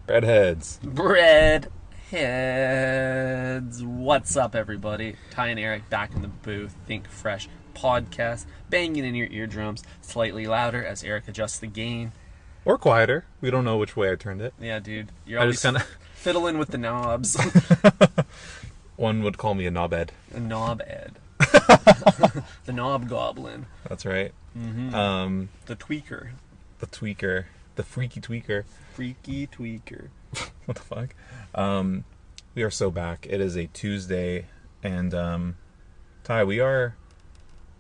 Breadheads. Breadheads. What's up, everybody? Ty and Eric back in the booth. Think Fresh podcast, banging in your eardrums, slightly louder as Eric adjusts the gain. Or quieter. We don't know which way I turned it. Yeah, dude. You're always kind of fiddling with the knobs. One would call me a knobhead. A knobhead. The knob goblin. That's right. Mm-hmm. The tweaker. The tweaker. The freaky tweaker. Freaky tweaker. What the fuck? We are so back. It is a Tuesday, and Ty, we are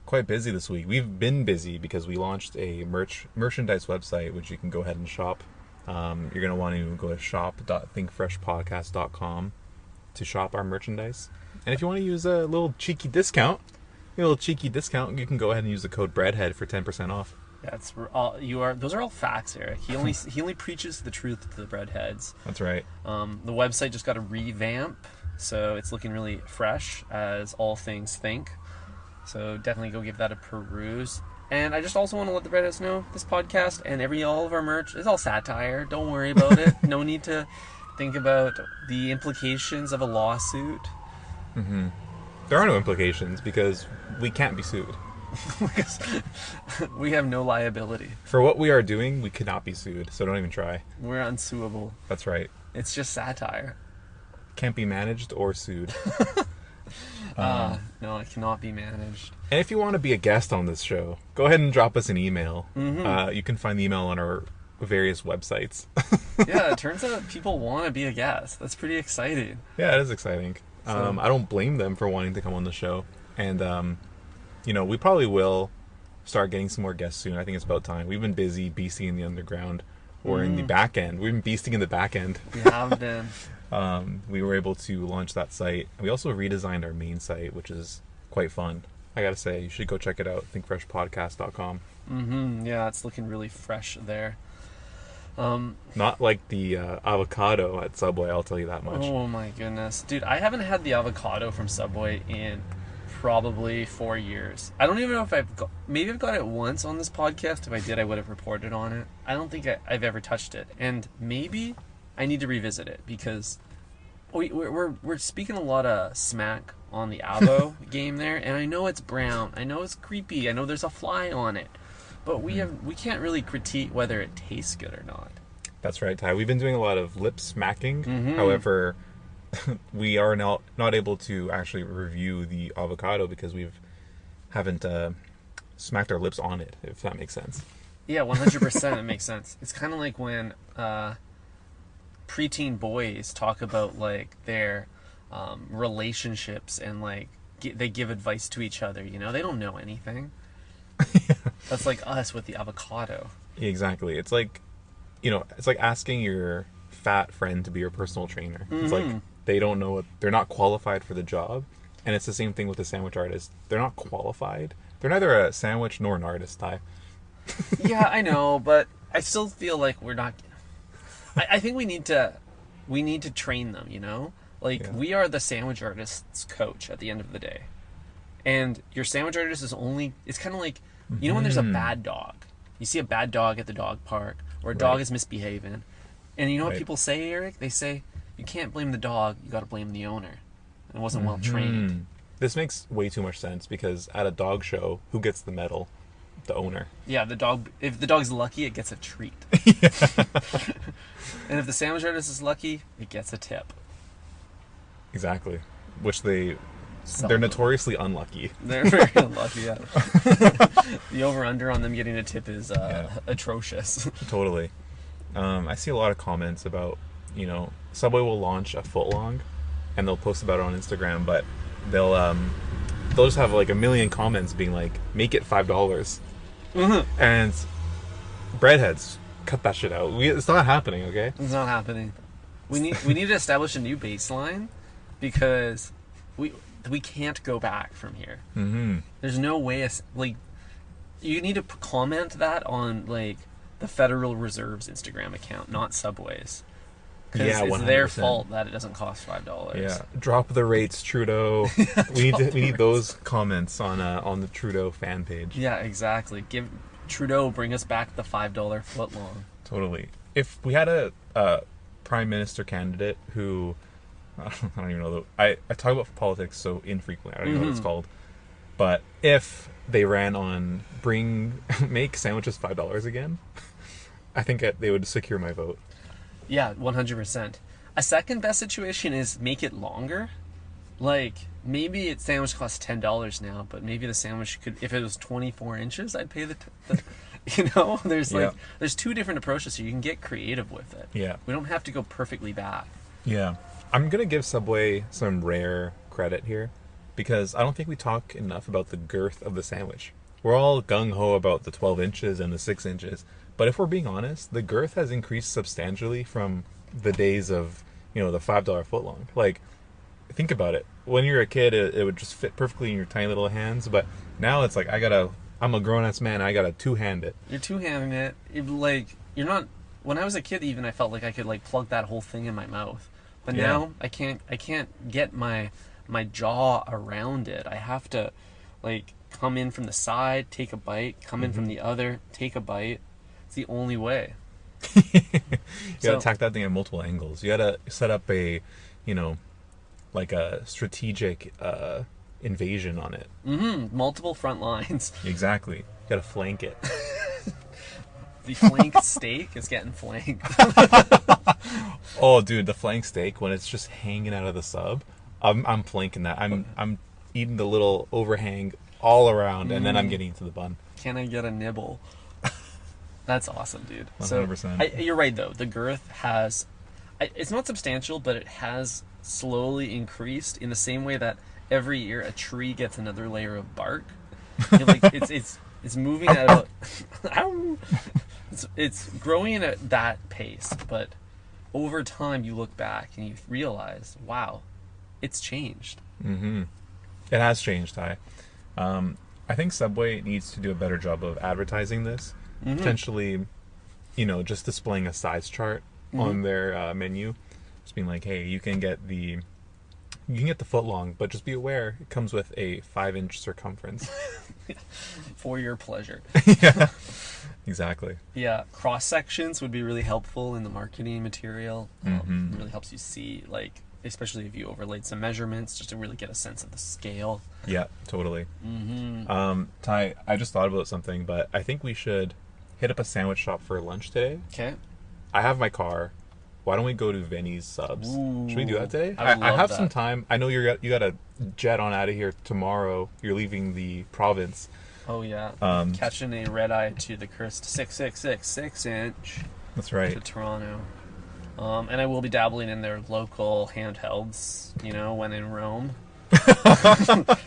quite busy this week. We've been busy because we launched a merchandise website, which you can go ahead and shop. You're going to want to go to shop.thinkfreshpodcast.com to shop our merchandise. And if you want to use a little cheeky discount, you can go ahead and use the code BREADHEAD for 10% off. That's all those are all facts, Eric. He only preaches the truth to the breadheads. That's right. The website just got a revamp, so it's looking really fresh as all things think. So definitely go give that a peruse. And I just also want to let the breadheads know this podcast and all of our merch is all satire. Don't worry about it. No need to think about the implications of a lawsuit. Mm-hmm. There are no implications because we can't be sued. Because we have no liability. For what we are doing, we could not be sued, so don't even try. We're unsuable. That's right. It's just satire. Can't be managed or sued. No, it cannot be managed. And if you want to be a guest on this show, go ahead and drop us an email. Mm-hmm. You can find the email on our various websites. Yeah, it turns out people want to be a guest. That's pretty exciting. Yeah, it is exciting. So, I don't blame them for wanting to come on the show. And, we probably will start getting some more guests soon. I think it's about time. We've been busy beasting in the underground or in the back end. We've been beasting in the back end. We have been. We were able to launch that site. We also redesigned our main site, which is quite fun. I gotta say, you should go check it out, thinkfreshpodcast.com. Mm-hmm. Yeah, it's looking really fresh there. Not like the avocado at Subway, I'll tell you that much. Oh my goodness. Dude, I haven't had the avocado from Subway in probably 4 years. I don't even know if maybe I've got it once on this podcast. If I did, I would have reported on it. I don't think I've ever touched it. And maybe I need to revisit it because we're speaking a lot of smack on the avo game there, and I know it's brown. I know it's creepy. I know there's a fly on it. But we can't really critique whether it tastes good or not. That's right, Ty. We've been doing a lot of lip smacking. Mm-hmm. However, we are not able to actually review the avocado because we haven't smacked our lips on it, if that makes sense. Yeah, 100%. It makes sense. It's kind of like when preteen boys talk about like their relationships and like they give advice to each other. They don't know anything. Yeah. That's like us with the avocado. Exactly. It's like, it's like asking your fat friend to be your personal trainer. Mm-hmm. It's like they don't know they're not qualified for the job. And it's the same thing with the sandwich artist. They're not qualified. They're neither a sandwich nor an artist, Ty. Yeah, I know, but I still feel like we're not. I think we need to train them. We are the sandwich artist's coach at the end of the day. And your sandwich artist it's kind of like, when there's a bad dog. You see a bad dog at the dog park, or a dog is misbehaving. And you know what people say, Eric? They say, you can't blame the dog, you gotta blame the owner. It wasn't well trained. This makes way too much sense, because at a dog show, who gets the medal? The owner. Yeah, the dog. If the dog's lucky, it gets a treat. And if the sandwich artist is lucky, it gets a tip. Exactly. Which they're notoriously unlucky. They're very unlucky, yeah. The over-under on them getting a tip is atrocious. Totally. I see a lot of comments about, Subway will launch a footlong, and they'll post about it on Instagram, but they'll just have like a million comments being like, make it $5. Mm-hmm. And breadheads, cut that shit out. It's not happening, okay? It's not happening. We need to establish a new baseline, because we can't go back from here. Mm-hmm. There's no way. You need to comment that on like the Federal Reserve's Instagram account, not Subway's. Because it's 100%. their fault that it doesn't cost $5. Yeah, drop the rates, Trudeau. we need those comments on the Trudeau fan page. Yeah, exactly. Bring us back the $5 footlong. Totally. If we had to prime minister candidate who I don't even know. I talk about politics so infrequently. I don't even know what it's called. But if they ran on make sandwiches $5 again, I think they would secure my vote. Yeah, 100%. A second best situation is make it longer. Like, maybe its sandwich costs $10 now, but maybe the sandwich could, if it was 24 inches, I'd pay the you know, there's there's two different approaches, so you can get creative with it. Yeah. We don't have to go perfectly back. Yeah. I'm going to give Subway some rare credit here, because I don't think we talk enough about the girth of the sandwich. We're all gung-ho about the 12 inches and the 6 inches, but if we're being honest, the girth has increased substantially from the days of, the $5 footlong. Like, think about it. When you were a kid, it would just fit perfectly in your tiny little hands, but now it's like, I'm a grown-ass man, I gotta two-hand it. You're two-handing it. You're not... When I was a kid, even, I felt like I could, plug that whole thing in my mouth. But now, I can't get my jaw around it. I have to, come in from the side, take a bite, come in from the other, take a bite. It's the only way. You gotta attack that thing at multiple angles. You gotta set up a, a strategic invasion on it. Multiple front lines. Exactly. You gotta flank it. The flanked steak is getting flanked. Oh, dude, the flank steak, when it's just hanging out of the sub, I'm flanking that. I'm eating the little overhang all around, and then I'm getting into the bun. Can I get a nibble? That's awesome, dude. 100%. So, you're right, though. The girth has... it's not substantial, but it has slowly increased in the same way that every year a tree gets another layer of bark. It's moving at about... it's growing at that pace, but over time you look back and you realize, wow, it's changed. Mm-hmm. It has changed, Ty. I think Subway needs to do a better job of advertising this. Potentially, just displaying a size chart on their menu. Just being like, hey, you can get the footlong, but just be aware it comes with a 5-inch circumference. For your pleasure. Yeah, exactly. Yeah, cross sections would be really helpful in the marketing material. It really helps you see, especially if you overlaid some measurements, just to really get a sense of the scale. Yeah, totally. Ty, I just thought about something, but I think we should hit up a sandwich shop for lunch today. Okay. I have my car. Why don't we go to Vinny's Subs? Ooh, should we do that today? I have some time. I know you got to jet on out of here tomorrow. You're leaving the province. Oh yeah. Catching a red eye to the cursed 6-inch. That's right. To Toronto. And I will be dabbling in their local handhelds, when in Rome.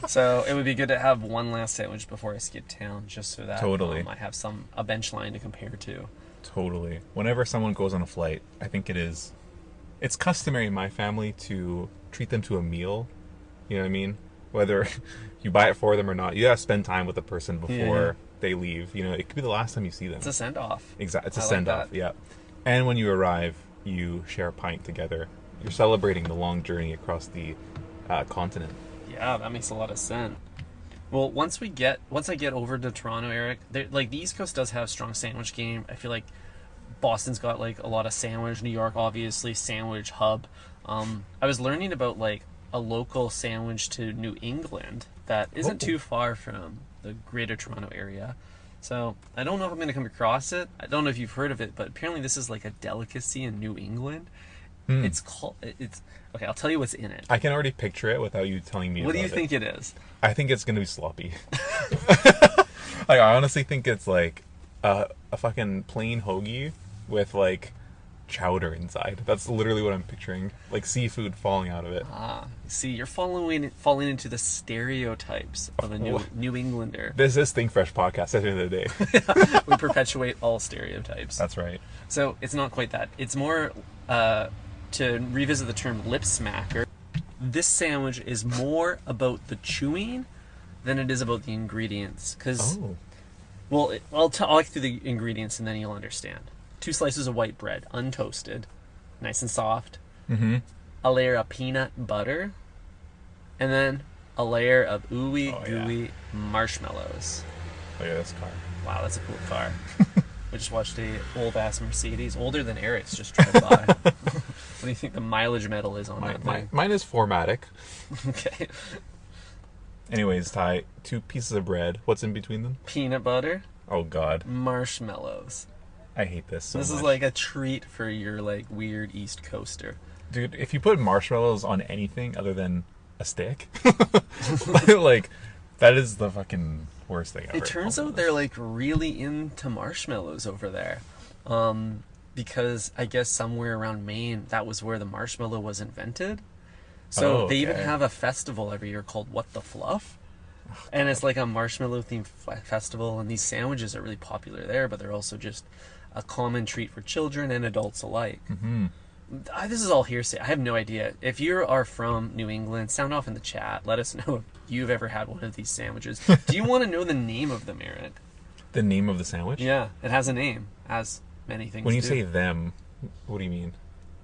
So it would be good to have one last sandwich before I skip town, just so that I have a bench line to compare to. Totally. Whenever someone goes on a flight, I think it's customary in my family to treat them to a meal. You know what I mean? Whether you buy it for them or not, you gotta spend time with the person before they leave. It could be the last time you see them. It's a send-off. Exactly. It's a send-off, yeah. And when you arrive, you share a pint together. You're celebrating the long journey across the continent. Yeah, that makes a lot of sense. Well, once I get over to Toronto, Eric, the East Coast does have a strong sandwich game. I feel like Boston's got a lot of sandwich. New York, obviously, sandwich hub. I was learning about a local sandwich to New England that isn't too far from the Greater Toronto area. So I don't know if I'm going to come across it. I don't know if you've heard of it, but apparently this is a delicacy in New England. It's okay. I'll tell you what's in it. I can already picture it without you telling me. What do you think it is? I think it's gonna be sloppy. I honestly think it's a fucking plain hoagie with chowder inside. That's literally what I'm picturing. Seafood falling out of it. See, you're falling into the stereotypes of a New Englander. This is Think Fresh podcast at the end of the day. We perpetuate all stereotypes. That's right. So it's not quite that. It's more, to revisit the term lip smacker, this sandwich is more about the chewing than it is about the ingredients. Well, I'll walk through the ingredients and then you'll understand. 2 slices of white bread, untoasted, nice and soft. A layer of peanut butter, and then a layer of gooey marshmallows. Look at this car. Wow, that's a cool car. We just watched a old ass Mercedes, older than Eric's, just drive by. do you think the mileage medal is on that thing? Mine is 4matic. Okay. Anyways, Ty, 2 pieces of bread. What's in between them? Peanut butter, Oh God, marshmallows. I hate this so much. This is like a treat for your like weird East Coaster. Dude, if you put marshmallows on anything other than a stick, like, that is the fucking worst thing ever. It turns out they're like really into marshmallows over there. Because I guess somewhere around Maine, that was where the marshmallow was invented. So they even have a festival every year called What the Fluff. And it's like a marshmallow themed festival, and these sandwiches are really popular there, but they're also just a common treat for children and adults alike. Mm-hmm. This is all hearsay. I have no idea. If you are from New England, sound off in the chat. Let us know if you've ever had one of these sandwiches. Do you want to know the name of them, Aaron? The name of the sandwich? Yeah, it has a name, as many things When you do. say them, what do you mean?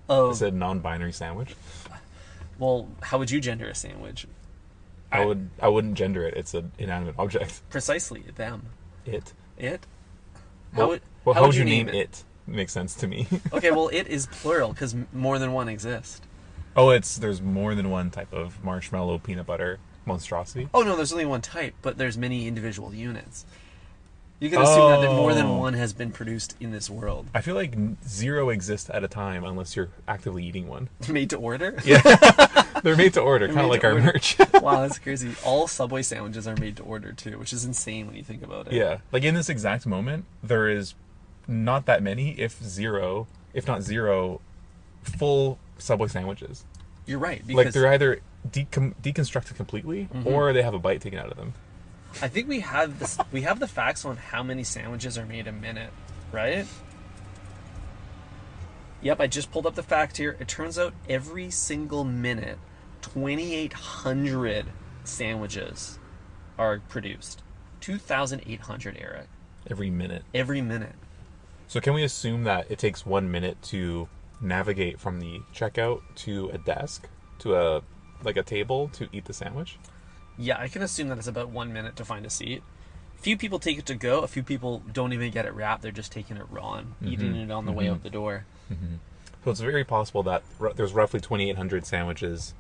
Oh, Is it a non-binary sandwich? well, how would you gender a sandwich? I wouldn't gender it. It's an inanimate object. Precisely, them. It. It? How would you name it? Makes sense to me. Okay, well, it is plural because more than one exist. Oh, there's more than one type of marshmallow peanut butter monstrosity. Oh, no, there's only one type, but there's many individual units. You can assume that more than one has been produced in this world. I feel like 0 exists at a time unless you're actively eating one. Made to order? Yeah. They're made to order, kind of like our merch. Wow, that's crazy. All Subway sandwiches are made to order, too, which is insane when you think about it. Yeah. Like, in this exact moment, there is not that many, if not zero, full Subway sandwiches. You're right. Because Like, they're either deconstructed completely, or they have a bite taken out of them. I think we have this. We have the facts on how many sandwiches are made a minute, right? Yep, I just pulled up the fact here. It turns out every single minute, 2,800 sandwiches are produced. 2,800, Eric. Every minute. Every minute. So can we assume that it takes 1 minute to navigate from the checkout to a desk, to a table to eat the sandwich? Yeah, I can assume that it's about 1 minute to find a seat. A few people take it to go. A few people don't even get it wrapped. They're just taking it raw and eating it on the way out the door. Mm-hmm. So it's very possible that there's roughly 2,800 sandwiches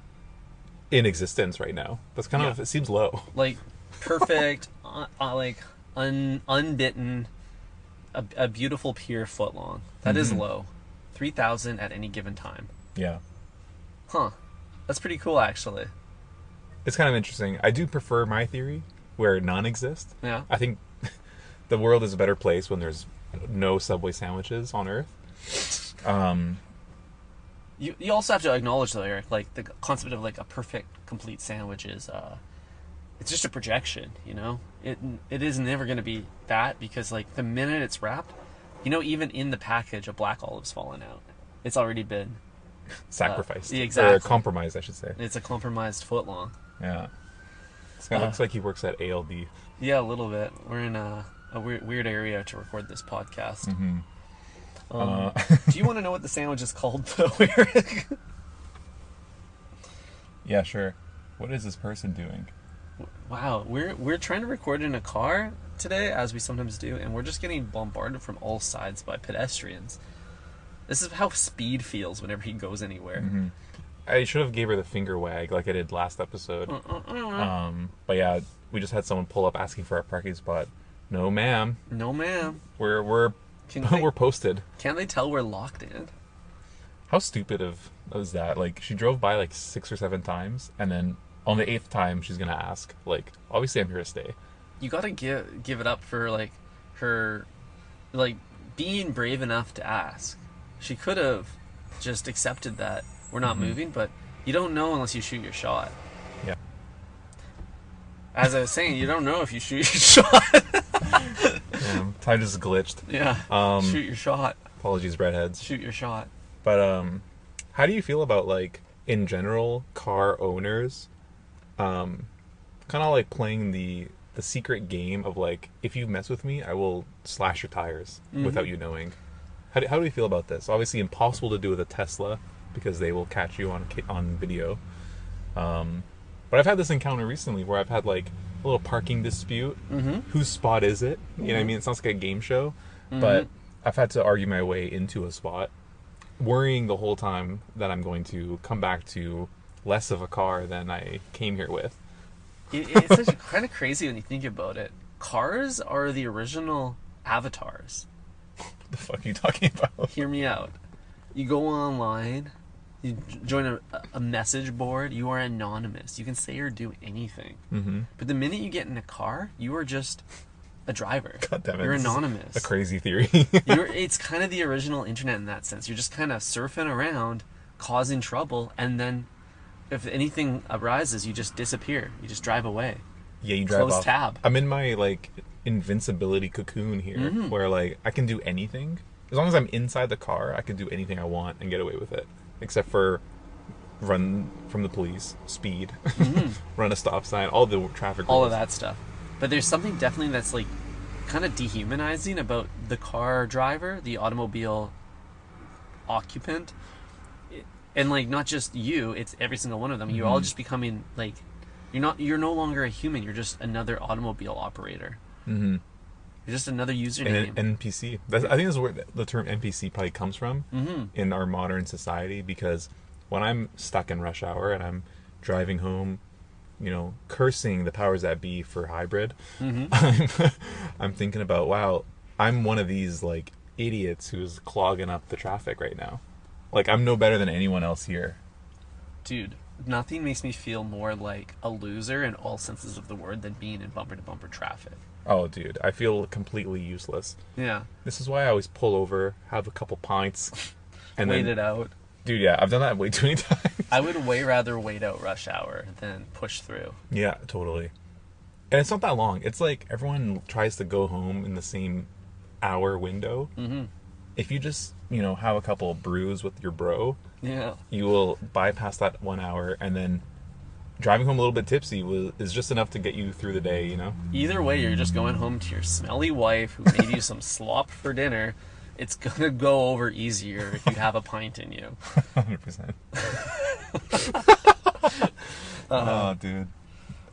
in existence right now. That's kind of, it seems low. Like, perfect, unbitten, a beautiful pure footlong. That is low. 3,000 at any given time. Yeah. Huh. That's pretty cool, actually. It's kind of interesting. I do prefer my theory where none exist. Yeah. I think the world is a better place when there's no Subway sandwiches on Earth. You also have to acknowledge, though, Eric, like, the concept of, like, a perfect, complete sandwich is, it's just a projection, you know? It is never going to be that, because, like, the minute it's wrapped, you know, even in the package, a black olive's fallen out. It's already been sacrificed. Exactly. Or compromised, I should say. It's a compromised footlong. Yeah. This guy looks like he works at ALD. Yeah, a little bit. We're in a weird area to record this podcast. Mm-hmm. Do you want to know what the sandwich is called, though, Eric? Yeah, sure. What is this person doing? Wow, we're trying to record in a car today, as we sometimes do, and we're just getting bombarded from all sides by pedestrians. This is how Speed feels whenever he goes anywhere. Mm-hmm. I should have gave her the finger wag like I did last episode. But yeah, we just had someone pull up asking for our parking spot. No, ma'am. No, ma'am. We're posted. Can't they tell we're locked in? How stupid is that? Like, she drove by like 6 or 7 times, and then on the 8th time she's gonna ask. Like, obviously I'm here to stay. You gotta give it up for like her, like, being brave enough to ask. She could have just accepted that we're not moving, but you don't know unless you shoot your shot. Yeah. As I was saying, you don't know if you shoot your shot. Time just glitched. Yeah. Shoot your shot. Apologies, redheads. Shoot your shot. But how do you feel about, like, in general, car owners kind of like playing the secret game of, like, if you mess with me, I will slash your tires without you knowing? How do you feel about this? Obviously impossible to do with a Tesla because they will catch you on video. But I've had this encounter recently where I've had, like, a little parking dispute. Whose spot is it? You know what I mean? It sounds like a game show, but I've had to argue my way into a spot. worrying the whole time that I'm going to come back to less of a car than I came here with. It's such kind of crazy when you think about it. Cars are the original avatars. What the fuck are you talking about? Hear me out. You go online, you join a message board, you are anonymous. You can say or do anything. Mm-hmm. But the minute you get in a car, you are just a driver. God damn it. You're anonymous. A crazy theory. It's kind of the original internet in that sense. You're just kind of surfing around, causing trouble, and then if anything arises, you just disappear. You just drive away. Yeah, you drive Close off. tab. I'm in my like invincibility cocoon here, where like I can do anything as long as I'm inside the car. I can do anything I want and get away with it, except for run from the police, speed, run a stop sign, all the traffic rules. All of that stuff. But there's something definitely that's like kind of dehumanizing about the car driver, the automobile occupant, and like not just you, it's every single one of them. You're all just becoming like you're no longer a human. You're just another automobile operator. Mm-hmm. You're just another username. An NPC. I think that's where the term NPC probably comes from in our modern society, because when I'm stuck in rush hour and I'm driving home, you know, cursing the powers that be for hybrid, I'm thinking about, wow, I'm one of these like idiots who's clogging up the traffic right now. Like, I'm no better than anyone else here. Dude, nothing makes me feel more like a loser in all senses of the word than being in bumper-to-bumper traffic. Oh, dude, I feel completely useless. Yeah. This is why I always pull over, have a couple pints, and Wait then, it out. Dude, yeah, I've done that way too many times. I would way rather wait out rush hour than push through. Yeah, totally. And it's not that long. It's like everyone tries to go home in the same hour window. Mm-hmm. If you just, you know, have a couple of brews with your bro, Yeah. you will bypass that 1 hour, and then driving home a little bit tipsy is just enough to get you through the day, you know? Either way, you're just going home to your smelly wife who made you some slop for dinner. It's gonna go over easier if you have a pint in you. 100%. Oh, dude.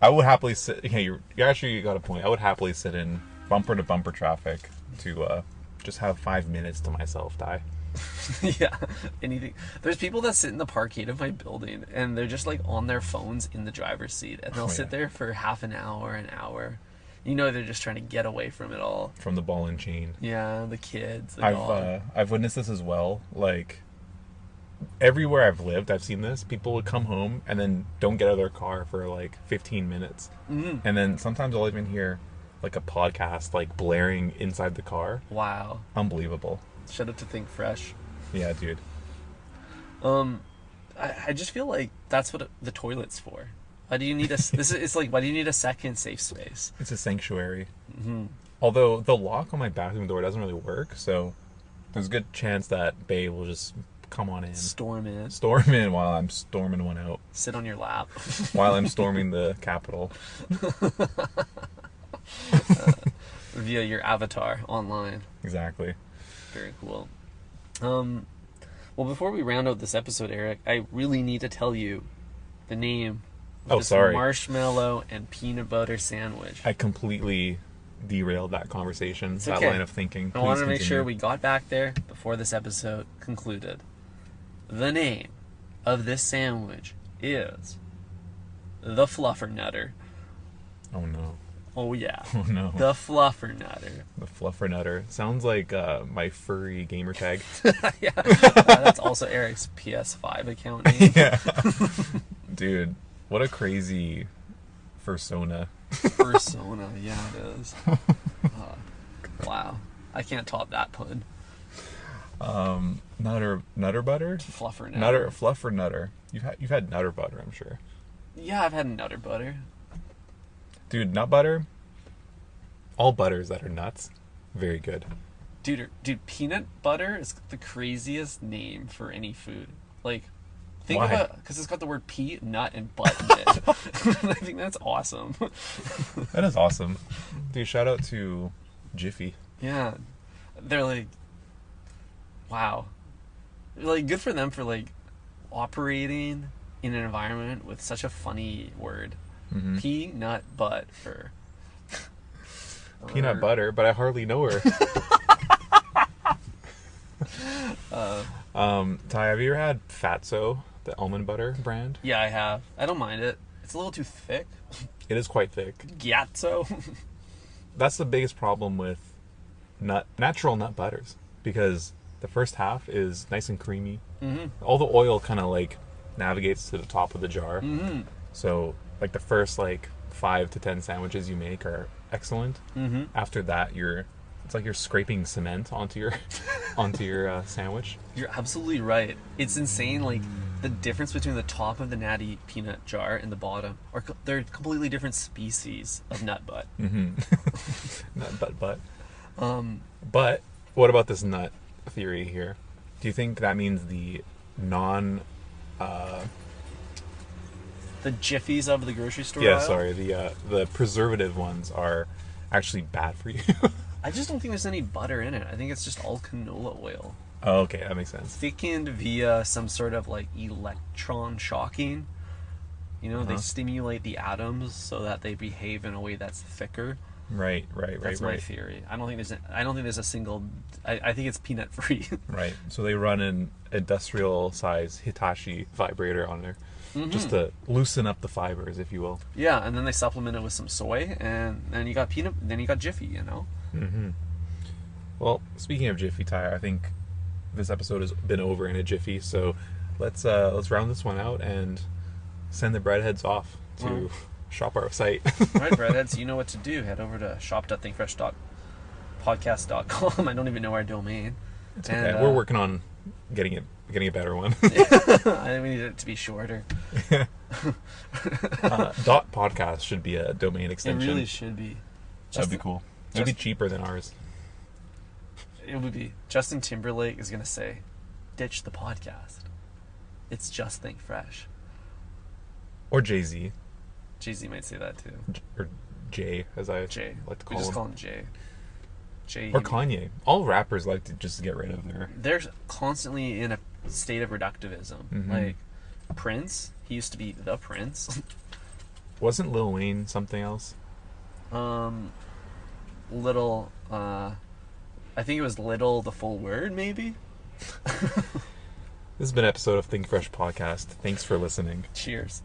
I would happily sit... Okay, you actually got a point. I would happily sit in bumper-to-bumper traffic to just have 5 minutes to myself, Ty. Yeah, anything. There's people that sit in the parkade of my building, and they're just like on their phones in the driver's seat, and they'll sit there for half an hour. You know, they're just trying to get away from it all. From the ball and chain. Yeah, the kids, the dog. I've witnessed this as well. Like, everywhere I've lived, I've seen this. People would come home and then don't get out of their car for like 15 minutes. Mm-hmm. And then sometimes I'll even hear like a podcast like blaring inside the car. Wow. Unbelievable. Shout out to Think Fresh. Yeah, dude. I just feel like that's what the toilet's for. Why do you need why do you need a second safe space? It's a sanctuary. Mm-hmm. Although the lock on my bathroom door doesn't really work, so there's a good chance that Bae will just come on in. Storm in while I'm storming one out. Sit on your lap. While I'm storming the Capitol. Via your avatar online. Exactly. Very cool. Well, before we round out this episode, Eric, I really need to tell you the name of this marshmallow and peanut butter sandwich. I completely derailed that conversation, that line of thinking. I wanted to make sure we got back there before this episode concluded. The name of this sandwich is the Fluffernutter. Oh no. Oh yeah. Oh no. The Fluffernutter. The Fluffernutter. Sounds like my furry gamer tag. Yeah. That's also Eric's PS5 account name. Yeah. Dude, what a crazy fursona. Persona, yeah, it is. Wow. I can't top that pun. Nutter butter? Fluffernutter. Fluffernutter. You've had nutter butter, I'm sure. Yeah, I've had nutter butter. Dude, nut butter. All butters that are nuts, very good. Dude, peanut butter is the craziest name for any food. Like, think of it, because it's got the word pea, nut, and butt in it. I think that's awesome. That is awesome. Dude, shout out to Jiffy. Yeah. They're like, wow. Like, good for them for, like, operating in an environment with such a funny word. Mm-hmm. Pea, nut, butt for... Peanut butter, but I hardly know her. Ty, have you ever had Fatso, the almond butter brand? Yeah, I have. I don't mind it. It's a little too thick. It is quite thick. Gyatso. That's the biggest problem with natural nut butters, because the first half is nice and creamy. Mm-hmm. All the oil kind of like navigates to the top of the jar. Mm-hmm. So like the first like 5 to 10 sandwiches you make are excellent. Mm-hmm. After that, it's like you're scraping cement onto your sandwich. You're absolutely right. It's insane, like, the difference between the top of the natty peanut jar and the bottom. They're completely different species of nut butt. Mm-hmm. Nut butt. But what about this nut theory here? Do you think that means the the Jiffies of the grocery store yeah, aisle? sorry, the preservative ones are actually bad for you? I just don't think there's any butter in it. I think it's just all canola oil. Oh, okay, that makes sense. Thickened via some sort of, like, electron shocking. You know, they stimulate the atoms so that they behave in a way that's thicker. Right. That's my theory. I don't think there's a single. I think it's peanut free. Right. So they run an industrial size Hitachi vibrator on there, just to loosen up the fibers, if you will. Yeah, and then they supplement it with some soy, and then you got peanut. Then you got Jiffy. You know. Mm-hmm. Well, speaking of Jiffy, Ty, I think this episode has been over in a jiffy. So let's round this one out and send the breadheads off to shop our site. All right, breadheads, you know what to do. Head over to shop.thinkfresh.podcast.com. I don't even know our domain. It's okay. We're working on getting a better one. I think we need it to be shorter. .podcast should be a domain extension. It really should be. That'd be cool. It'd be cheaper than ours. It would be. Justin Timberlake is going to say, ditch the podcast. It's just Think Fresh. Or Jay-Z. Jay-Z might say that too. Or Jay, as I like to call him. We just call him Jay. Jay. Or Kanye. All rappers like to just get rid of their... They're constantly in a state of reductivism. Mm-hmm. Like, Prince, he used to be the Prince. Wasn't Lil Wayne something else? Little, I think it was Little the full word, maybe? This has been an episode of Think Fresh Podcast. Thanks for listening. Cheers.